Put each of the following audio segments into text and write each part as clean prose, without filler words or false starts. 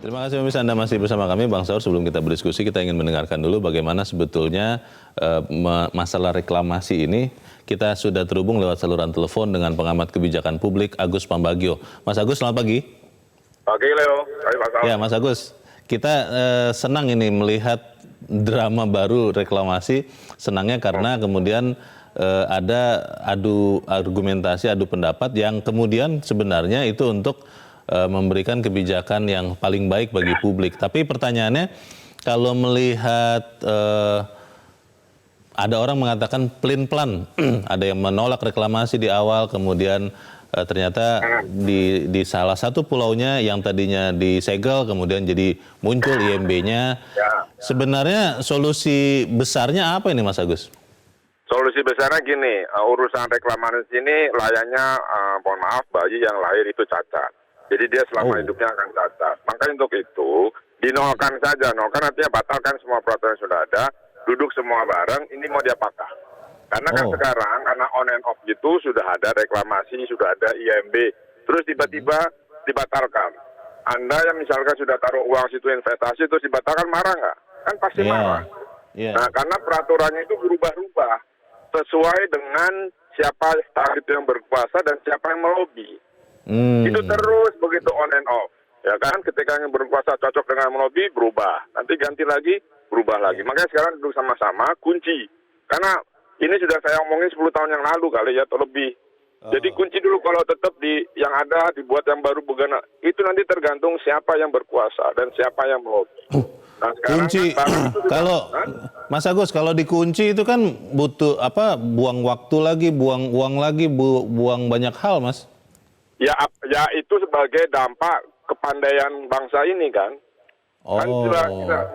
Terima kasih pemirsa, Anda masih bersama kami, Bang Saur. Sebelum kita berdiskusi, kita ingin mendengarkan dulu bagaimana sebetulnya masalah reklamasi ini. Kita sudah terhubung lewat saluran telepon dengan pengamat kebijakan publik Agus Pambagio. Mas Agus, selamat pagi. Pagi, Leo. Hai, Mas Saur. Ya, Mas Agus, kita senang ini melihat drama baru reklamasi. Senangnya karena kemudian ada adu argumentasi, adu pendapat yang kemudian sebenarnya itu untuk memberikan kebijakan yang paling baik bagi publik. Tapi pertanyaannya, kalau melihat ada orang mengatakan pelin-pelan, ada yang menolak reklamasi di awal, kemudian ternyata di salah satu pulaunya yang tadinya disegel, kemudian jadi muncul IMB-nya. Sebenarnya solusi besarnya apa ini, Mas Agus? Solusi besarnya gini, urusan reklamasi ini layaknya, mohon maaf, bayi yang lahir itu cacat. Jadi dia selama hidupnya akan cacat. Makanya untuk itu, dinolkan saja. Nolkan artinya batalkan semua peraturan yang sudah ada, duduk semua bareng, ini mau diapakan. Karena kan sekarang, karena on and off gitu, sudah ada reklamasi, sudah ada IMB, terus tiba-tiba dibatalkan. Anda yang misalkan sudah taruh uang situ investasi, terus dibatalkan, marah nggak? Kan pasti marah. Nah, karena peraturannya itu berubah-ubah, sesuai dengan siapa saat itu yang berkuasa dan siapa yang melobi. Itu terus begitu on and off. Ya kan, ketika yang berkuasa cocok dengan melobi, berubah. Nanti ganti lagi, berubah lagi. Makanya sekarang duduk sama-sama, kunci. Karena ini sudah saya omongin 10 tahun yang lalu kali ya, atau lebih. Jadi kunci dulu kalau tetap yang ada dibuat yang baru begana. Itu nanti tergantung siapa yang berkuasa dan siapa yang melobi. Nah, kunci kan, kalau Mas Agus, kalau dikunci itu kan butuh buang waktu lagi, buang uang lagi, buang banyak hal, Mas. Ya itu sebagai dampak kepandaian bangsa ini kan. Kan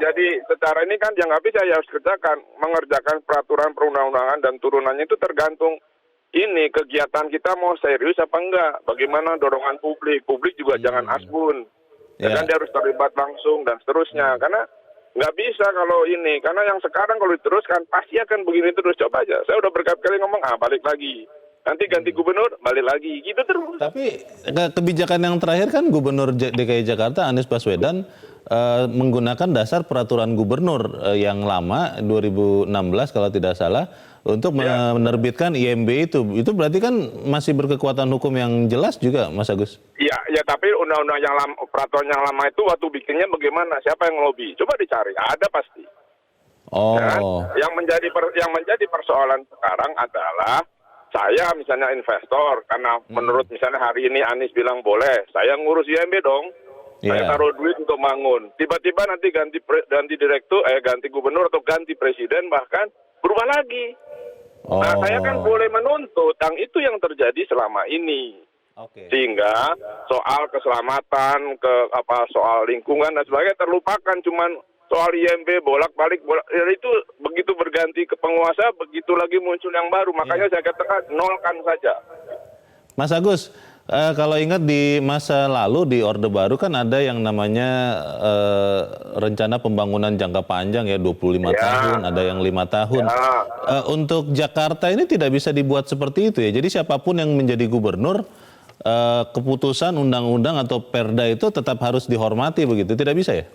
jadi secara ini kan yang nggak bisa ya harus kerjakan, mengerjakan peraturan perundang-undangan dan turunannya itu tergantung ini kegiatan kita mau serius apa enggak. Bagaimana dorongan publik juga jangan asbun. Dan dia harus terlibat langsung dan seterusnya. Karena nggak bisa kalau ini, karena yang sekarang kalau diteruskan pasti akan begini terus. Coba aja, saya udah berkali-kali ngomong, balik lagi. Nanti ganti gubernur, balik lagi, gitu terus. Tapi kebijakan yang terakhir kan Gubernur DKI Jakarta Anies Baswedan menggunakan dasar peraturan gubernur yang lama 2016 kalau tidak salah untuk menerbitkan IMB itu. Itu berarti kan masih berkekuatan hukum yang jelas juga, Mas Agus? Iya, tapi undang-undang yang lama, peraturan yang lama itu waktu bikinnya bagaimana? Siapa yang ngelobi? Coba dicari, ada pasti. Ya, yang menjadi persoalan sekarang adalah saya misalnya investor, karena menurut misalnya hari ini Anies bilang boleh, saya ngurus IMB dong. Saya taruh duit untuk bangun. Tiba-tiba nanti ganti direktur, ganti gubernur atau ganti presiden bahkan berubah lagi. Nah, saya kan boleh menuntut, yang itu yang terjadi selama ini. Sehingga soal keselamatan, soal lingkungan dan sebagainya terlupakan, cuman soal IMB bolak-balik, itu begitu berganti ke penguasa, begitu lagi muncul yang baru. Makanya saya katakan nolkan saja. Mas Agus, kalau ingat di masa lalu di Orde Baru kan ada yang namanya rencana pembangunan jangka panjang ya 25 tahun, ada yang 5 tahun. Untuk Jakarta ini tidak bisa dibuat seperti itu ya. Jadi siapapun yang menjadi gubernur, keputusan undang-undang atau perda itu tetap harus dihormati begitu, tidak bisa ya?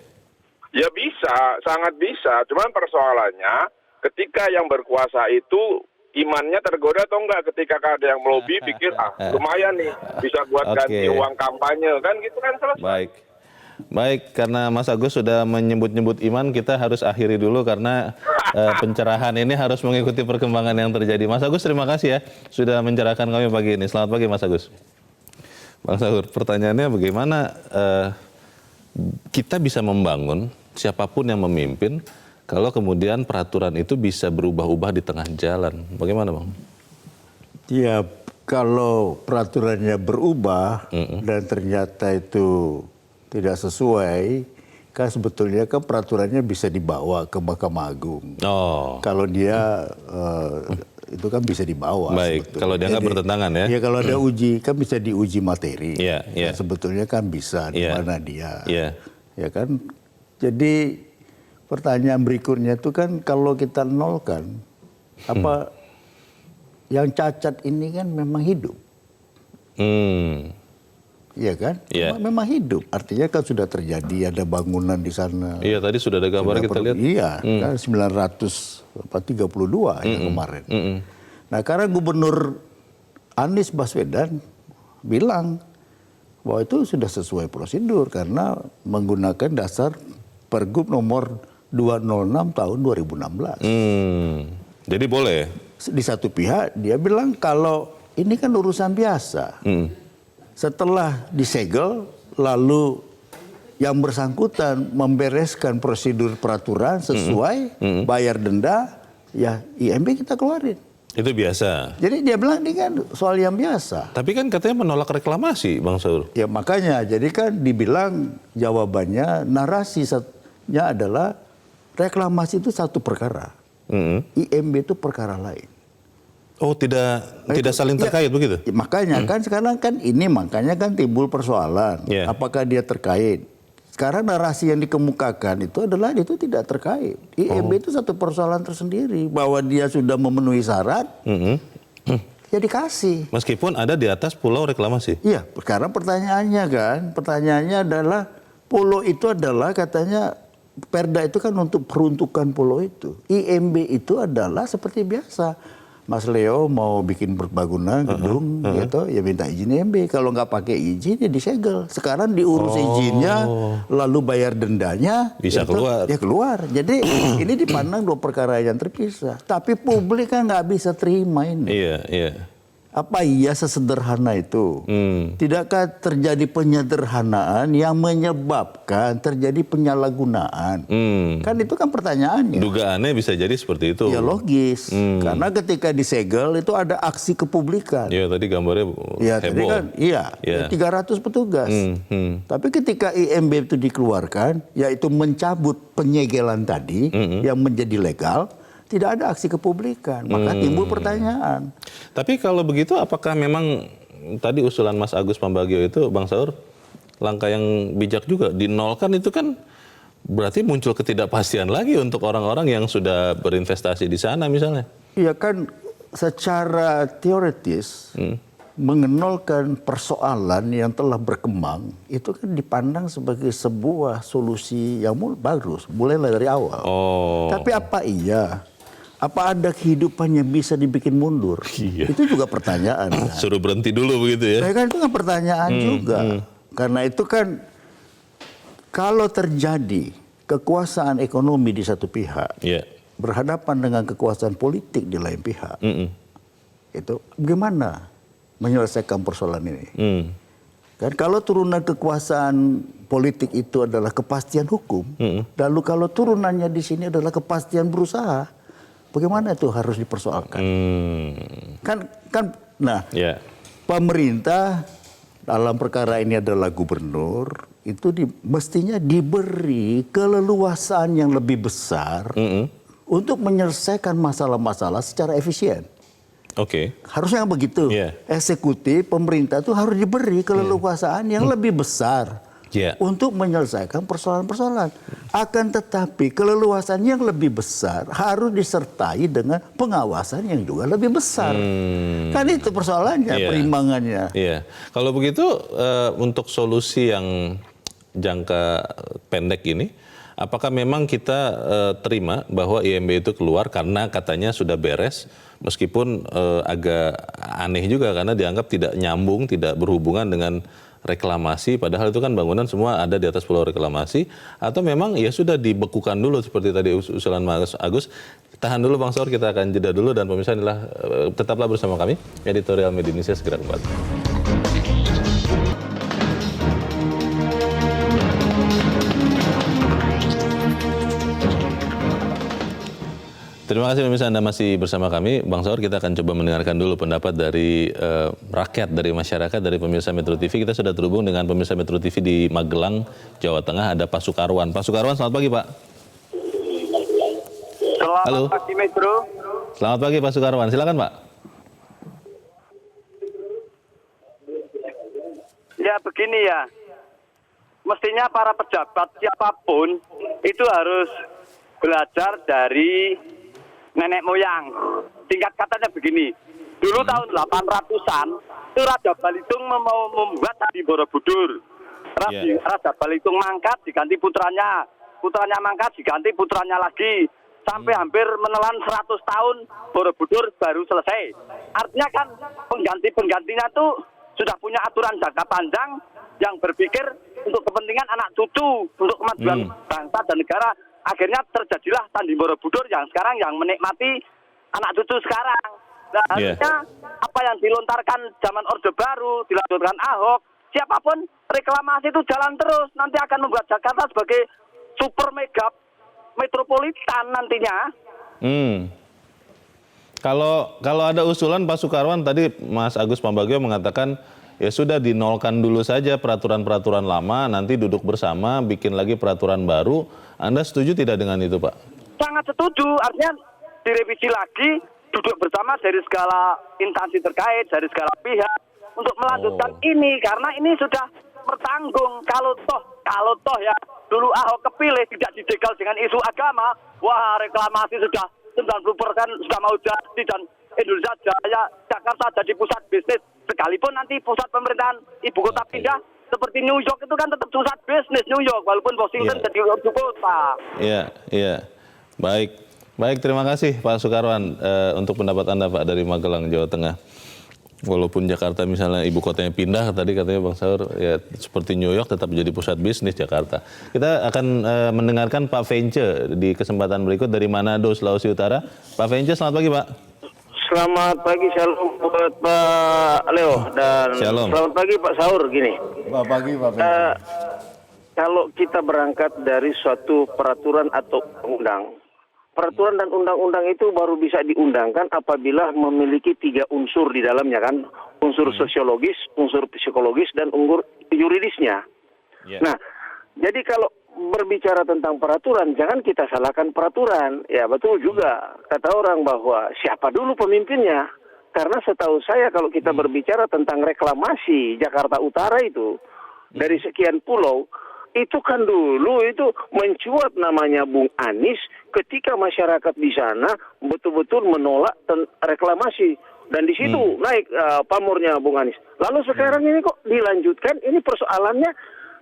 Ya bisa, sangat bisa. Cuman persoalannya ketika yang berkuasa itu imannya tergoda atau enggak, ketika ada yang melobi pikir lumayan nih bisa buat ganti uang kampanye kan gitu kan selesai. Baik, karena Mas Agus sudah menyebut-nyebut iman, kita harus akhiri dulu karena pencerahan ini harus mengikuti perkembangan yang terjadi. Mas Agus, terima kasih ya sudah mencerahkan kami pagi ini. Selamat pagi, Mas Agus. Bang Saur, pertanyaannya bagaimana kita bisa membangun siapapun yang memimpin kalau kemudian peraturan itu bisa berubah-ubah di tengah jalan? Bagaimana, Bang? Ya, kalau peraturannya berubah dan ternyata itu tidak sesuai, kan sebetulnya kan peraturannya bisa dibawa ke Mahkamah Agung. Kalau dia itu kan bisa dibawa. Baik, kalau dianggap bertentangan ya? Ya, kalau ada uji, kan bisa diuji materi. Ya. Sebetulnya kan bisa, di mana dia. Ya kan, jadi pertanyaan berikutnya itu kan kalau kita nolkan, yang cacat ini kan memang hidup. Iya kan? Iya. Memang hidup. Artinya kan sudah terjadi, ada bangunan di sana. Iya, tadi sudah ada gambar kita lihat. Iya, kan 932 ya kemarin. Nah, karena Gubernur Anies Baswedan bilang bahwa itu sudah sesuai prosedur karena menggunakan dasar Pergub nomor 206 tahun 2016. Jadi boleh? Di satu pihak dia bilang kalau ini kan urusan biasa. Setelah disegel, lalu yang bersangkutan membereskan prosedur peraturan sesuai, bayar denda, ya IMB kita keluarin. Itu biasa. Jadi dia bilang ini kan soal yang biasa. Tapi kan katanya menolak reklamasi, Bang Saur. Ya makanya, jadi kan dibilang jawabannya narasinya adalah reklamasi itu satu perkara. IMB itu perkara lain. Oh, tidak saling terkait begitu? Ya, makanya kan sekarang kan makanya kan timbul persoalan. Yeah. Apakah dia terkait? Sekarang narasi yang dikemukakan itu adalah itu tidak terkait. IMB itu satu persoalan tersendiri bahwa dia sudah memenuhi syarat. Ya dikasih. Meskipun ada di atas pulau reklamasi. Iya, sekarang pertanyaannya adalah pulau itu adalah katanya Perda itu kan untuk peruntukan pulau itu. IMB itu adalah seperti biasa. Mas Leo mau bikin bangunan gedung gitu, ya minta izin IMB. Kalau nggak pakai izin ya disegel. Sekarang diurus izinnya, lalu bayar dendanya, bisa keluar. Ya keluar. Jadi ini dipandang dua perkara yang terpisah. Tapi publik kan nggak bisa terima ini. Iya, iya. Apa iya sesederhana itu? Tidakkah terjadi penyederhanaan yang menyebabkan terjadi penyalahgunaan? Kan itu kan pertanyaannya. Dugaannya bisa jadi seperti itu. Ya logis. Karena ketika disegel itu ada aksi kepublikan. Iya, tadi gambarnya Ya tadi heboh. kan, iya, 300 petugas. Tapi ketika IMB itu dikeluarkan, yaitu mencabut penyegelan tadi yang menjadi legal, tidak ada aksi kepublikan, maka timbul pertanyaan. Tapi kalau begitu, apakah memang tadi usulan Mas Agus Pambagio itu, Bang Saur, langkah yang bijak juga dinolkan itu kan berarti muncul ketidakpastian lagi untuk orang-orang yang sudah berinvestasi di sana misalnya? Iya kan, secara teoritis mengenolkan persoalan yang telah berkembang itu kan dipandang sebagai sebuah solusi yang bagus, mulai dari awal. Tapi apa iya? Apa ada kehidupan yang bisa dibikin mundur? Iya. Itu juga pertanyaan. Kan? Suruh berhenti dulu begitu ya? Kan itu kan pertanyaan juga. Karena itu kan kalau terjadi kekuasaan ekonomi di satu pihak berhadapan dengan kekuasaan politik di lain pihak, itu bagaimana menyelesaikan persoalan ini? Kan kalau turunan kekuasaan politik itu adalah kepastian hukum, lalu kalau turunannya di sini adalah kepastian berusaha, bagaimana itu harus dipersoalkan? Nah, pemerintah dalam perkara ini adalah gubernur, itu mestinya diberi keleluasaan yang lebih besar untuk menyelesaikan masalah-masalah secara efisien. Harusnya begitu. Eksekutif, pemerintah itu harus diberi keleluasaan yang lebih besar untuk menyelesaikan persoalan-persoalan. Akan tetapi keleluasan yang lebih besar harus disertai dengan pengawasan yang juga lebih besar. Kan itu persoalannya, perimbangannya. Kalau begitu untuk solusi yang jangka pendek ini, apakah memang kita terima bahwa IMB itu keluar karena katanya sudah beres, meskipun agak aneh juga karena dianggap tidak nyambung, tidak berhubungan dengan reklamasi, padahal itu kan bangunan semua ada di atas pulau reklamasi, atau memang ya sudah dibekukan dulu seperti tadi usulan Mas Agus. Tahan dulu Bang Saur, kita akan jeda dulu, dan pemirsa inilah tetaplah bersama kami, Editorial Media Indonesia segera kembali. Terima kasih pemirsa, Anda masih bersama kami. Bang Saur, kita akan coba mendengarkan dulu pendapat dari rakyat, dari masyarakat, dari pemirsa Metro TV. Kita sudah terhubung dengan pemirsa Metro TV di Magelang, Jawa Tengah. Ada Pak Sukarwan. Pak Sukarwan, selamat pagi Pak. Selamat pagi Metro. Selamat pagi Pak Sukarwan, silakan Pak. Ya begini ya, mestinya para pejabat siapapun itu harus belajar dari nenek moyang. Singkat katanya begini, Dulu tahun 800-an, itu Raja Balitung mau membuat Candi Borobudur. Raja Balitung mangkat diganti putranya mangkat diganti putranya lagi. Sampai hampir menelan 100 tahun Borobudur baru selesai. Artinya kan penggantinya tuh sudah punya aturan jangka panjang yang berpikir untuk kepentingan anak cucu, untuk kemajuan bangsa dan negara. Akhirnya terjadilah Candi Borobudur yang sekarang yang menikmati anak cucu sekarang. Nah, harusnya apa yang dilontarkan zaman Orde Baru, dilanjutkan Ahok, siapapun reklamasi itu jalan terus. Nanti akan membuat Jakarta sebagai super mega metropolitan nantinya. Kalau ada usulan Pak Soekarwan, tadi Mas Agus Pambagio mengatakan ya sudah dinolkan dulu saja peraturan-peraturan lama, nanti duduk bersama bikin lagi peraturan baru. Anda setuju tidak dengan itu, Pak? Sangat setuju, artinya direvisi lagi, duduk bersama dari segala instansi terkait, dari segala pihak untuk melanjutkan ini, karena ini sudah bertanggung. Kalau toh ya dulu Ahok kepilih tidak dijegal dengan isu agama, wah reklamasi sudah 90% sudah mau jadi dan Indonesia Jaya Jakarta jadi pusat bisnis, sekalipun nanti pusat pemerintahan ibu kota pindah seperti New York itu kan tetap pusat bisnis New York walaupun Washington jadi ibu kota. Iya. Baik, terima kasih Pak Soekarwan untuk pendapat Anda Pak dari Magelang, Jawa Tengah. Walaupun Jakarta misalnya ibu kotanya pindah, tadi katanya Bang Saur, ya seperti New York tetap menjadi pusat bisnis Jakarta. Kita akan mendengarkan Pak Vence di kesempatan berikut dari Manado, Sulawesi Utara. Pak Vence, selamat pagi Pak. Selamat pagi, shalom buat Pak Leo dan Shalom. Selamat pagi Pak Saur. Gini, Selamat pagi Pak Vence. kalau kita berangkat dari suatu peraturan atau undang, peraturan dan undang-undang itu baru bisa diundangkan apabila memiliki 3 unsur di dalamnya kan, unsur sosiologis, unsur psikologis, dan unsur yuridisnya. Nah, jadi kalau berbicara tentang peraturan, jangan kita salahkan peraturan. Ya betul juga kata orang bahwa siapa dulu pemimpinnya. Karena setahu saya kalau kita berbicara tentang reklamasi Jakarta Utara itu, dari sekian pulau, itu kan dulu itu mencuat namanya Bung Anies ketika masyarakat di sana betul-betul menolak reklamasi. Dan di situ naik pamornya Bung Anies. Lalu sekarang ini kok dilanjutkan, ini persoalannya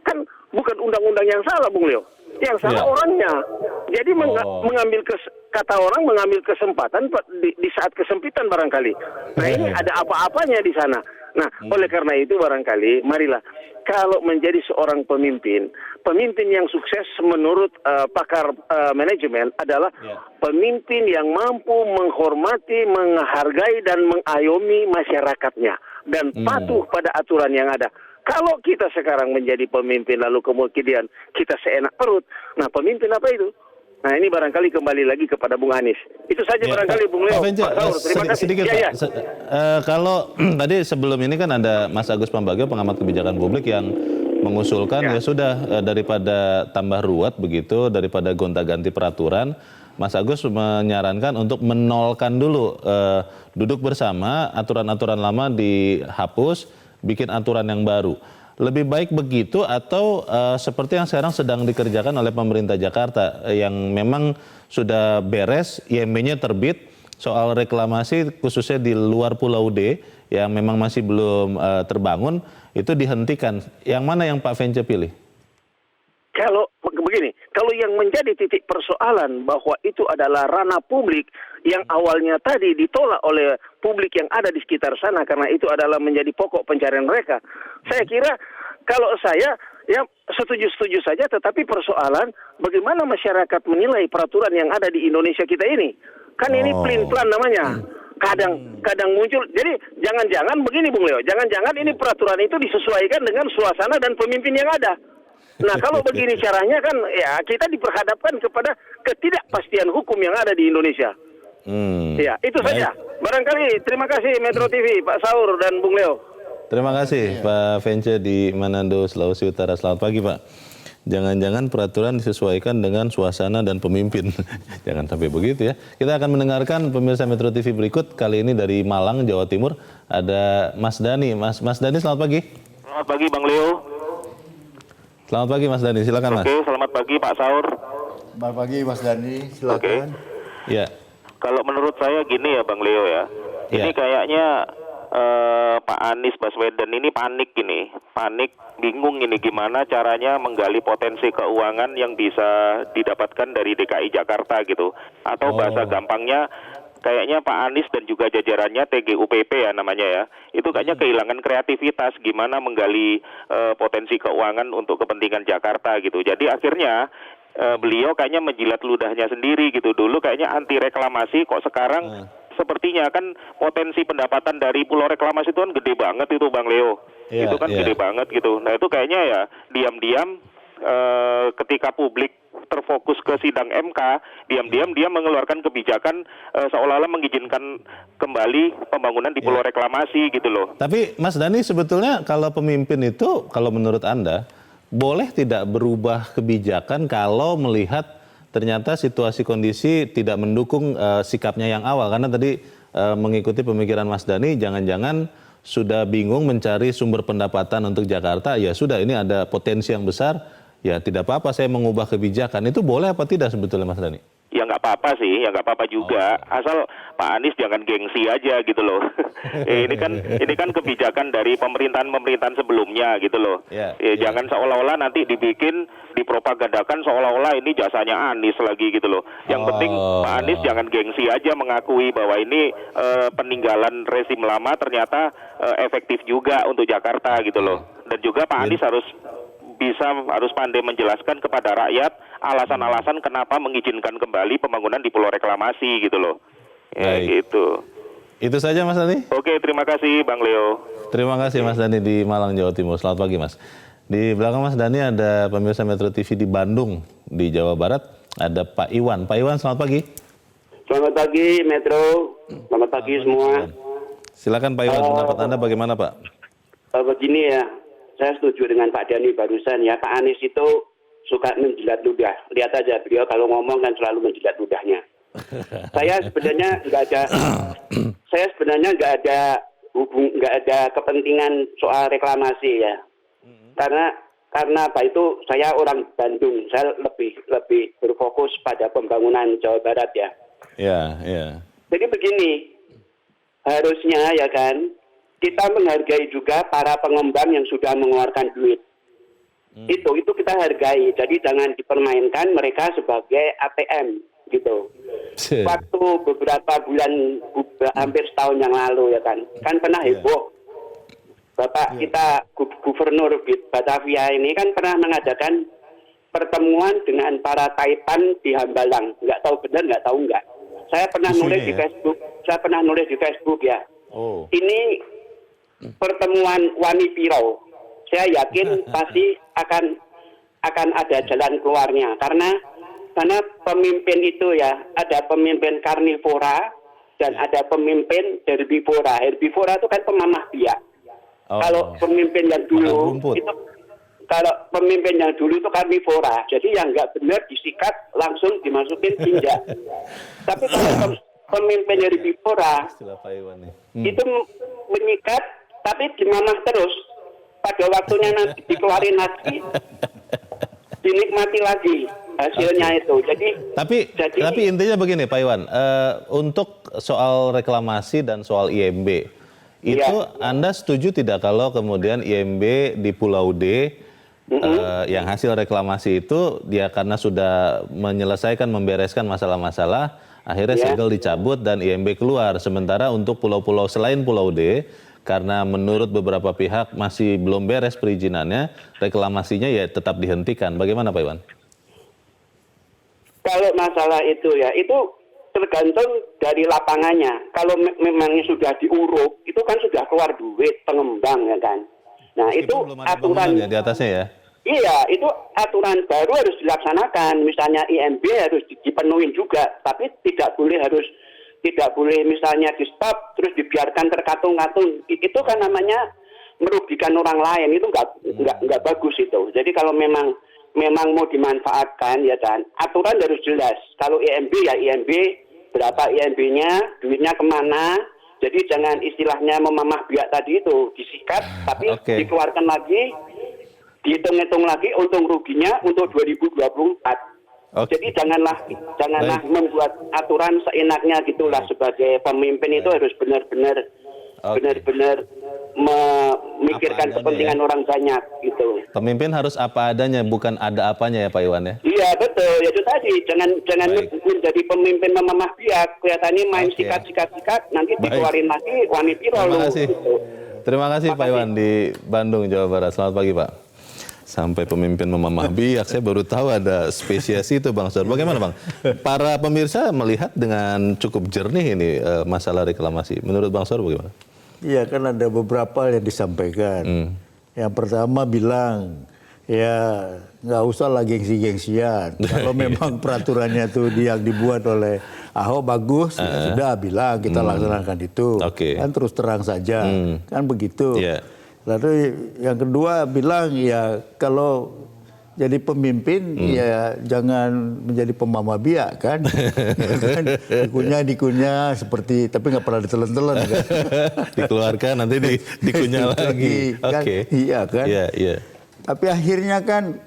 kan bukan undang-undang yang salah Bung Leo. Yang salah orangnya. Jadi mengambil kata orang mengambil kesempatan di saat kesempitan barangkali. Nah ini ada apa-apanya di sana. Nah oleh karena itu barangkali marilah kalau menjadi seorang pemimpin yang sukses menurut pakar manajemen adalah pemimpin yang mampu menghormati, menghargai dan mengayomi masyarakatnya dan patuh pada aturan yang ada. Kalau kita sekarang menjadi pemimpin lalu kemudian kita seenak perut, nah pemimpin apa itu? Nah ini barangkali kembali lagi kepada Bung Anies. Itu saja barangkali Bung Leo. Pak Saur, terima kasih. Sedikit Pak. Kalau tadi sebelum ini kan ada Mas Agus Pambagio, pengamat kebijakan publik yang mengusulkan ya sudah daripada tambah ruwet begitu, daripada gonta-ganti peraturan, Mas Agus menyarankan untuk menolkan dulu, duduk bersama, aturan-aturan lama dihapus, bikin aturan yang baru. Lebih baik begitu atau seperti yang sekarang sedang dikerjakan oleh pemerintah Jakarta yang memang sudah beres, IMB-nya terbit soal reklamasi khususnya di luar Pulau D yang memang masih belum terbangun, itu dihentikan. Yang mana yang Pak Vence pilih? Kalau begini, kalau yang menjadi titik persoalan bahwa itu adalah ranah publik yang awalnya tadi ditolak oleh publik yang ada di sekitar sana karena itu adalah menjadi pokok pencarian mereka. Saya kira kalau saya ya setuju-setuju saja, tetapi persoalan bagaimana masyarakat menilai peraturan yang ada di Indonesia kita ini. Kan ini plan namanya. Kadang muncul. Jadi jangan-jangan begini Bung Leo, jangan-jangan ini peraturan itu disesuaikan dengan suasana dan pemimpin yang ada. Nah kalau begini caranya kan ya kita diperhadapkan kepada ketidakpastian hukum yang ada di Indonesia. Ya itu saja. Barangkali terima kasih Metro TV, Pak Saur dan Bung Leo. Terima kasih Pak Vence di Manado, Sulawesi Utara. Selamat pagi Pak. Jangan-jangan peraturan disesuaikan dengan suasana dan pemimpin. Jangan sampai begitu ya. Kita akan mendengarkan pemirsa Metro TV berikut. Kali ini dari Malang, Jawa Timur. Ada Mas Dani. Mas Dani selamat pagi. Selamat pagi Bang Leo. Selamat pagi Mas Dani, silakan Mas. Oke, selamat pagi Pak Saur. Selamat pagi Mas Dani, silakan. Ya. Kalau menurut saya gini ya Bang Leo ya. Ini Iya. kayaknya Pak Anies Baswedan ini panik, bingung ini gimana caranya menggali potensi keuangan yang bisa didapatkan dari DKI Jakarta gitu. Atau bahasa gampangnya kayaknya Pak Anies dan juga jajarannya TGUPP ya namanya ya, itu kayaknya kehilangan kreativitas gimana menggali potensi keuangan untuk kepentingan Jakarta gitu. Jadi akhirnya beliau kayaknya menjilat ludahnya sendiri gitu. Dulu kayaknya anti reklamasi, kok sekarang sepertinya kan potensi pendapatan dari pulau reklamasi itu kan gede banget itu Bang Leo. Iya, Itu kan iya. gede banget gitu. Nah itu kayaknya ya diam-diam ketika publik terfokus ke sidang MK, diam-diam dia mengeluarkan kebijakan seolah-olah mengizinkan kembali pembangunan di pulau reklamasi gitu loh. Tapi Mas Dhani sebetulnya kalau pemimpin itu kalau menurut Anda boleh tidak berubah kebijakan kalau melihat ternyata situasi kondisi tidak mendukung sikapnya yang awal, karena tadi mengikuti pemikiran Mas Dhani, jangan-jangan sudah bingung mencari sumber pendapatan untuk Jakarta, ya sudah ini ada potensi yang besar, ya tidak apa-apa saya mengubah kebijakan. Itu boleh apa tidak sebetulnya Mas Dhani? Ya nggak apa-apa sih, ya nggak apa-apa juga. Asal Pak Anies jangan gengsi aja gitu loh. Ini kan kebijakan dari pemerintahan sebelumnya gitu loh. Jangan seolah-olah nanti dipropagandakan seolah-olah ini jasanya Anies lagi gitu loh. Yang penting Pak Anies jangan gengsi aja mengakui bahwa ini peninggalan rezim lama ternyata efektif juga untuk Jakarta gitu loh. Dan juga Pak Anies harus pandai menjelaskan kepada rakyat alasan-alasan kenapa mengizinkan kembali pembangunan di Pulau Reklamasi gitu loh. Ya Baik. gitu. Itu saja Mas Dhani? Oke, terima kasih Bang Leo. Terima kasih Mas Dhani di Malang, Jawa Timur. Selamat pagi Mas. Di belakang Mas Dhani ada pemirsa Metro TV di Bandung, di Jawa Barat. Ada Pak Iwan. Pak Iwan, selamat pagi. Selamat pagi Metro, selamat pagi semua. Silakan Pak Iwan, pendapat Anda bagaimana Pak? Begini ya, saya setuju dengan Pak Dhani barusan ya. Pak Anies itu suka menjilat ludah. Lihat aja beliau kalau ngomong kan selalu menjilat ludahnya. Saya sebenarnya nggak ada kepentingan soal reklamasi ya. Karena apa itu saya orang Bandung, saya lebih berfokus pada pembangunan Jawa Barat ya. Ya. Jadi begini, harusnya ya kan, kita menghargai juga para pengembang yang sudah mengeluarkan duit. Itu kita hargai. Jadi jangan dipermainkan mereka sebagai ATM gitu. Waktu beberapa bulan, hampir setahun yang lalu ya kan pernah heboh. Bapak kita Gubernur Batavia ini kan pernah mengadakan pertemuan dengan para Taipan di Hambalang. Nggak tahu benar, nggak tahu enggak. Saya pernah nulis di Facebook ya. Ini pertemuan Wani Piro. Saya yakin pasti akan ada jalan keluarnya karena pemimpin itu ya, ada pemimpin karnivora dan ada pemimpin herbivora. Herbivora itu kan pemamah biak. Kalau pemimpin yang dulu itu karnivora, jadi yang nggak benar disikat langsung dimasukin tinja. Tapi kalau pemimpin herbivora itu menyikat tapi dimamah terus. Pada waktunya nanti dikeluarin lagi, dinikmati lagi hasilnya itu. Tapi intinya begini Pak Iwan, untuk soal reklamasi dan soal IMB, itu Anda setuju tidak kalau kemudian IMB di Pulau D yang hasil reklamasi itu dia karena sudah menyelesaikan membereskan masalah-masalah, akhirnya segel dicabut dan IMB keluar. Sementara untuk pulau-pulau selain Pulau D, karena menurut beberapa pihak masih belum beres perizinannya, reklamasinya ya tetap dihentikan. Bagaimana Pak Iwan? Kalau masalah itu ya, itu tergantung dari lapangannya. Kalau memang sudah diuruk, itu kan sudah keluar duit pengembang ya kan. Nah itu aturan ya, di atasnya ya. Iya, itu aturan baru harus dilaksanakan. Misalnya IMB harus dipenuhi juga, tapi tidak boleh misalnya di stop terus dibiarkan terkatung-katung. Itu kan namanya merugikan orang lain, itu nggak bagus itu. Jadi kalau memang mau dimanfaatkan ya kan, aturan harus jelas. Kalau IMB ya IMB, berapa IMB-nya, duitnya kemana. Jadi jangan istilahnya memamah biak tadi itu disikat, tapi dikeluarkan lagi, dihitung-hitung lagi untung ruginya untuk 2024. Oke. Jadi janganlah membuat aturan seenaknya gitulah. Sebagai pemimpin itu harus benar-benar memikirkan Apa adanya kepentingan ya. orang banyak gitu. Pemimpin harus apa adanya, bukan ada apanya ya Pak Iwan ya. Iya betul, ya itu tadi jangan Baik. menjadi pemimpin memamah biak. Kelihatannya main Oke. sikat, nanti Baik. dikeluarin lagi wanita Terima lu. kasih. Gitu. Terima kasih Pak Iwan di Bandung, Jawa Barat. Selamat pagi Pak. Sampai pemimpin memamah biak, saya baru tahu ada spesies itu Bang Saur. Bagaimana Bang? Para pemirsa melihat dengan cukup jernih ini masalah reklamasi. Menurut Bang Saur bagaimana? Iya kan ada beberapa yang disampaikan. Yang pertama bilang, ya nggak usah lah gengsi-gengsian. Kalau memang peraturannya tuh yang dibuat oleh Ahok bagus, ya sudah bilang kita laksanakan itu. Oke. Kan terus terang saja, kan begitu. Iya. Lalu yang kedua bilang ya kalau jadi pemimpin ya jangan menjadi pemamah biak kan. Kan dikunyah seperti tapi nggak pernah ditelan-telan kan. Dikeluarkan nanti dikunyah lagi. Kan? Oke. Iya kan. Iya, iya. Tapi akhirnya kan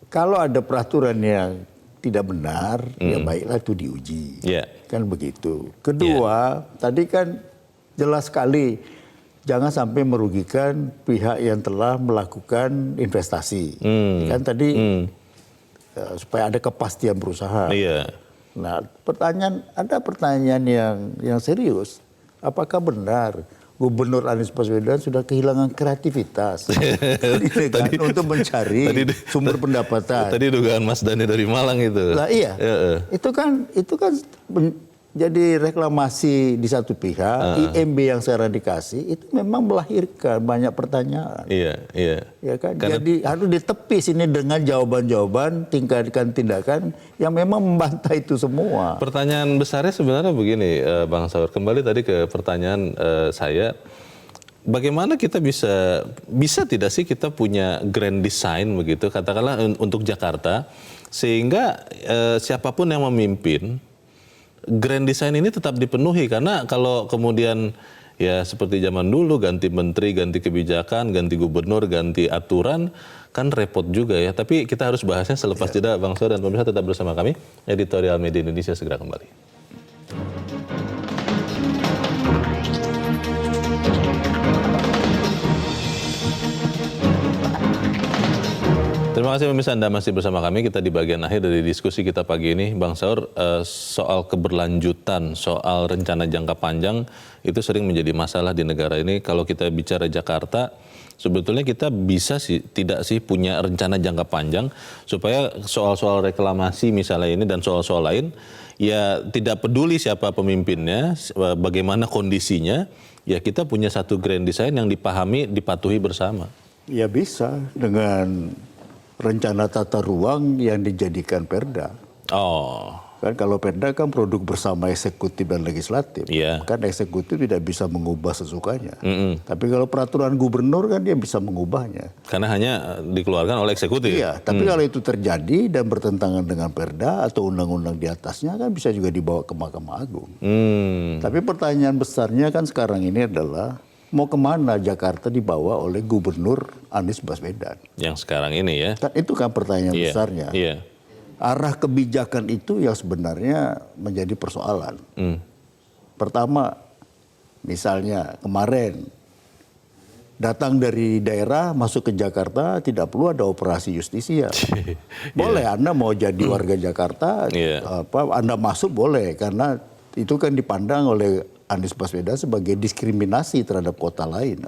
kalau ada peraturan yang tidak benar, ya baiklah itu diuji. Iya. Kan begitu. Kedua, tadi kan jelas sekali jangan sampai merugikan pihak yang telah melakukan investasi. Kan tadi supaya ada kepastian berusaha. Iya. Nah, ada pertanyaan yang serius. Apakah benar Gubernur Anies Baswedan sudah kehilangan kreativitas untuk mencari sumber pendapatan? Tadi dugaan Mas Dhani dari Malang itu. Lah iya. Itu kan jadi reklamasi di satu pihak, IMB yang sekarang dikasih itu memang melahirkan banyak pertanyaan. Iya, iya. Ya kan? Karena Jadi harus ditepis ini dengan jawaban-jawaban, tingkatkan tindakan yang memang membantah itu semua. pertanyaan besarnya sebenarnya begini, Bang Saur. Kembali tadi ke pertanyaan saya. Bagaimana kita bisa tidak sih kita punya grand design begitu, katakanlah untuk Jakarta, sehingga siapapun yang memimpin, grand design ini tetap dipenuhi. Karena kalau kemudian ya seperti zaman dulu ganti menteri, ganti kebijakan, ganti gubernur, ganti aturan, kan repot juga ya. Tapi kita harus bahasnya selepas jeda. Bang Saur dan pemirsa tetap bersama kami. Editorial Media Indonesia segera kembali. Terima kasih pemirsa, Anda masih bersama kami. Kita di bagian akhir dari diskusi kita pagi ini. Bang Saur, soal keberlanjutan, soal rencana jangka panjang itu sering menjadi masalah di negara ini. Kalau kita bicara Jakarta, sebetulnya kita bisa sih, tidak sih punya rencana jangka panjang supaya soal-soal reklamasi misalnya ini dan soal-soal lain, ya tidak peduli siapa pemimpinnya, bagaimana kondisinya, ya kita punya satu grand design yang dipahami, dipatuhi bersama. Ya bisa dengan rencana tata ruang yang dijadikan perda. Oh, Kan kalau perda kan produk bersama eksekutif dan legislatif. Iya. Kan eksekutif tidak bisa mengubah sesukanya. Tapi kalau peraturan gubernur kan dia bisa mengubahnya. karena hanya dikeluarkan oleh eksekutif. Iya, tapi kalau itu terjadi dan bertentangan dengan perda atau undang-undang di atasnya kan bisa juga dibawa ke Mahkamah Agung. Tapi pertanyaan besarnya kan sekarang ini adalah mau kemana Jakarta dibawa oleh Gubernur Anies Baswedan? Yang sekarang ini ya. Kan itu kan pertanyaan Iya, besarnya. Iya. Arah kebijakan itu yang sebenarnya menjadi persoalan. Pertama, misalnya kemarin datang dari daerah masuk ke Jakarta tidak perlu ada operasi justisia. Boleh Anda mau jadi warga Jakarta, Iya. Anda masuk boleh karena itu kan dipandang oleh Anies Baswedan sebagai diskriminasi terhadap kota lain,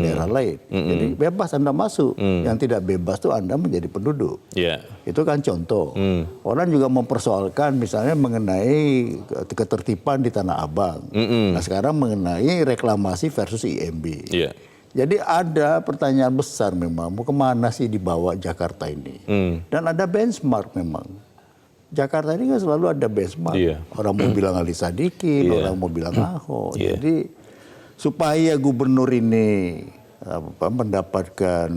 daerah lain. Jadi bebas Anda masuk. Yang tidak bebas itu Anda menjadi penduduk. Iya. Itu kan contoh. Orang juga mempersoalkan misalnya mengenai ketertiban di Tanah Abang. Nah sekarang mengenai reklamasi versus IMB. Iya. Jadi ada pertanyaan besar memang, mau kemana sih dibawa Jakarta ini? Dan ada benchmark memang. Jakarta ini kan selalu ada benchmark. Iya. Orang mau bilang Ali Sadikin, Iya. orang mau bilang Ahok. Iya. Jadi supaya gubernur ini mendapatkan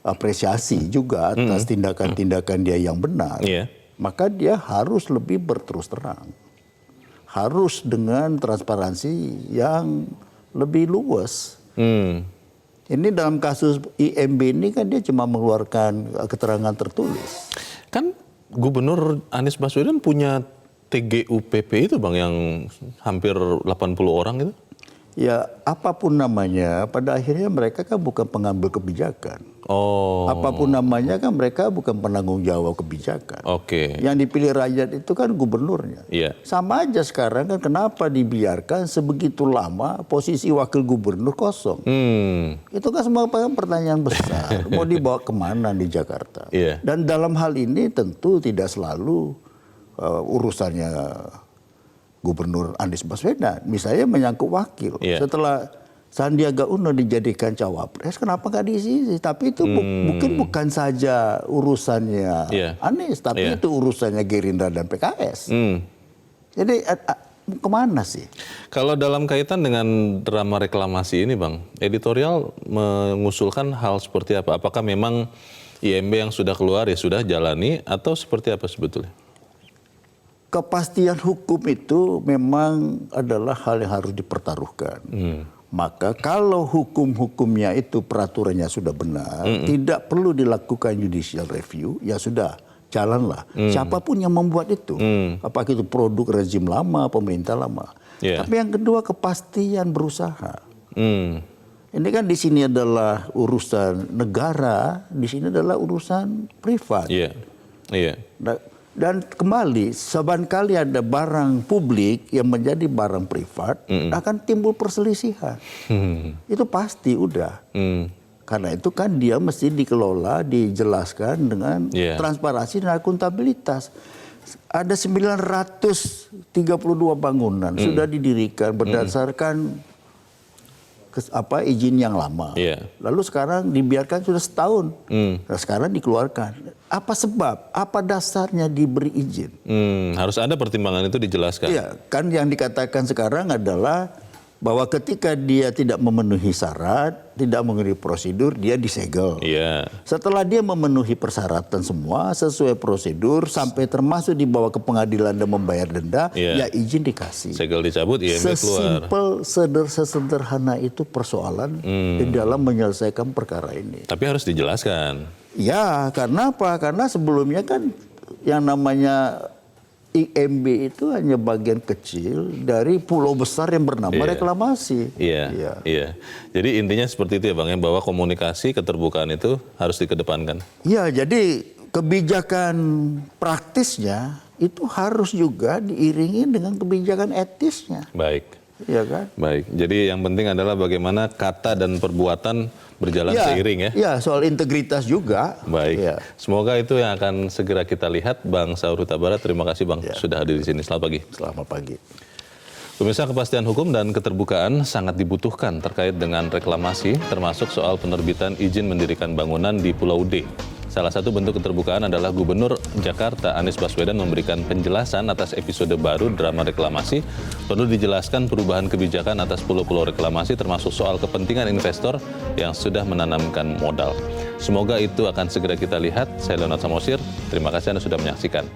apresiasi juga atas tindakan-tindakan dia yang benar, Iya. maka dia harus lebih berterus terang. Harus dengan transparansi yang lebih luas. Ini dalam kasus IMB ini kan dia cuma mengeluarkan keterangan tertulis. Kan Gubernur Anies Baswedan punya TGUPP itu Bang yang hampir 80 orang itu? Ya apapun namanya, pada akhirnya mereka kan bukan pengambil kebijakan. Oh. Apapun namanya kan mereka bukan penanggung jawab kebijakan. Oke. Yang dipilih rakyat itu kan gubernurnya. Iya. Sama aja sekarang kan kenapa dibiarkan sebegitu lama posisi wakil gubernur kosong. Itu kan semua pertanyaan besar. Mau dibawa kemana di Jakarta? Iya. Dan dalam hal ini tentu tidak selalu urusannya Gubernur Anies Baswedan. Misalnya menyangkut wakil. Iya. Setelah Sandiaga Uno dijadikan cawapres, kenapa nggak diisi? Tapi itu mungkin bukan saja urusannya Anies, tapi itu urusannya Gerindra dan PKS. Jadi kemana sih? Kalau dalam kaitan dengan drama reklamasi ini Bang, editorial mengusulkan hal seperti apa? Apakah memang IMB yang sudah keluar ya sudah jalani atau seperti apa sebetulnya? Kepastian hukum itu memang adalah hal yang harus dipertaruhkan. Maka kalau hukum-hukumnya itu peraturannya sudah benar, tidak perlu dilakukan judicial review, ya sudah, jalanlah. Siapapun yang membuat itu, apakah itu produk rezim lama, pemerintah lama. Tapi yang kedua kepastian berusaha. Ini kan di sini adalah urusan negara, di sini adalah urusan privat. Dan kembali, seban-kali ada barang publik yang menjadi barang privat, akan timbul perselisihan. Itu pasti udah. Karena itu kan dia mesti dikelola, dijelaskan dengan transparansi dan akuntabilitas. Ada 932 bangunan sudah didirikan berdasarkan izin yang lama. Lalu sekarang dibiarkan sudah setahun. Nah, sekarang dikeluarkan. Apa sebab? Apa dasarnya diberi izin? Harus ada pertimbangan itu dijelaskan. Iya, kan yang dikatakan sekarang adalah bahwa ketika dia tidak memenuhi syarat, tidak memenuhi prosedur, dia disegel. Setelah dia memenuhi persyaratan semua sesuai prosedur sampai termasuk dibawa ke pengadilan dan membayar denda, ya izin dikasih. Segel dicabut, IMB keluar. Sesederhana itu persoalan di dalam menyelesaikan perkara ini. Tapi harus dijelaskan. Ya, karena apa? Karena sebelumnya kan yang namanya IMB itu hanya bagian kecil dari pulau besar yang bernama reklamasi. Iya. Jadi intinya seperti itu ya Bang, ya, bahwa komunikasi keterbukaan itu harus dikedepankan. Iya, jadi kebijakan praktisnya itu harus juga diiringi dengan kebijakan etisnya. Baik. Iya kan? Baik. Jadi yang penting adalah bagaimana kata dan perbuatan berjalan seiring ya. Iya, soal integritas juga. Baik. Semoga itu yang akan segera kita lihat. Bang Saur Huta Barat, terima kasih Bang sudah hadir di sini. Selamat pagi. Selamat pagi. Pemirsa, kepastian hukum dan keterbukaan sangat dibutuhkan terkait dengan reklamasi, termasuk soal penerbitan izin mendirikan bangunan di Pulau D. Salah satu bentuk keterbukaan adalah Gubernur Jakarta Anies Baswedan memberikan penjelasan atas episode baru drama reklamasi. Perlu dijelaskan perubahan kebijakan atas pulau-pulau reklamasi termasuk soal kepentingan investor yang sudah menanamkan modal. Semoga itu akan segera kita lihat. Saya Leonard Samosir, terima kasih Anda sudah menyaksikan.